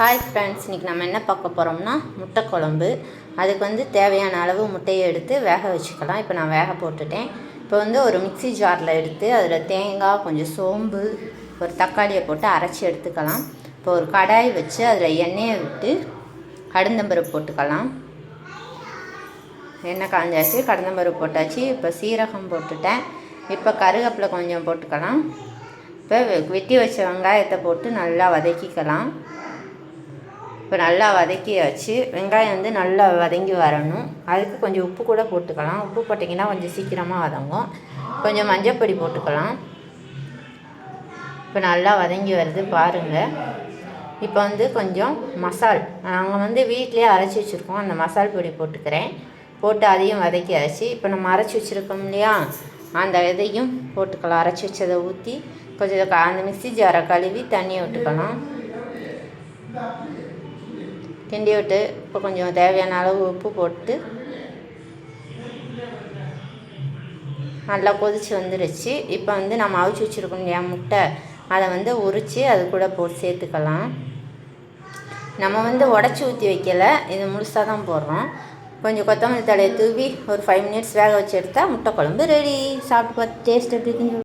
Hi friends, இன்றைக்கி நம்ம என்ன பார்க்க போகிறோம்னா முட்டை குழம்பு. அதுக்கு வந்து தேவையான அளவு முட்டையை எடுத்து வேக வச்சுக்கலாம். இப்போ நான் வேக போட்டுட்டேன். இப்போ வந்து ஒரு மிக்ஸி ஜாரில் எடுத்து அதில் தேங்காய், கொஞ்சம் சோம்பு, ஒரு தக்காளியை போட்டு அரைச்சி எடுத்துக்கலாம். இப்போ ஒரு கடாய் வச்சு அதில் எண்ணெயை விட்டு கடந்தம்பருப்பு போட்டுக்கலாம். எண்ணெய் காஞ்சாச்சு, கடந்தம்பருப்பு போட்டாச்சு. இப்போ சீரகம் போட்டுட்டேன். இப்போ கருவேப்பிலை கொஞ்சம் போட்டுக்கலாம். இப்போ வெட்டி வச்ச வெங்காயத்தை போட்டு நல்லா வதக்கிக்கலாம். இப்போ நல்லா வதக்கியாச்சு. வெங்காயம் வந்து நல்லா வதங்கி வரணும். அதுக்கு கொஞ்சம் உப்பு கூட போட்டுக்கலாம். உப்பு போட்டிங்கன்னா கொஞ்சம் சீக்கிரமாக வதங்கும். கொஞ்சம் மஞ்சப்பொடி போட்டுக்கலாம். இப்போ நல்லா வதங்கி வருது பாருங்கள். இப்போ வந்து கொஞ்சம் மசால் நாங்கள் வந்து வீட்டிலே அரைச்சி வச்சுருக்கோம். அந்த மசால் பொடி போட்டுக்கிறேன். போட்டு அதையும் வதக்கியாச்சு. இப்போ நம்ம அரைச்சி வச்சுருக்கோம் இல்லையா, அந்த இதையும் போட்டுக்கலாம். அரைச்சி வச்சதை ஊற்றி கொஞ்சம் அந்த மிக்ஸி ஜாரை கழுவி தண்ணியை விட்டுக்கலாம். கிண்டி விட்டு இப்போ கொஞ்சம் தேவையான அளவு உப்பு போட்டு நல்லா கொதித்து வந்துடுச்சு. இப்போ வந்து நம்ம அவிச்சு வச்சுருக்கோம் இல்லையா முட்டை, அதை வந்து உரித்து அது கூட போட்டு சேர்த்துக்கலாம். நம்ம வந்து உடச்சி ஊற்றி வைக்கலை, இது முழுசாக தான் போடுறோம். கொஞ்சம் கொத்தமல்லி தழையை தூவி ஒரு 5 மினிட்ஸ் வேக வச்சு எடுத்தால் முட்டை குழம்பு ரெடி. சாப்பிட்டு பார்த்து டேஸ்ட் எப்படி இருக்குன்னு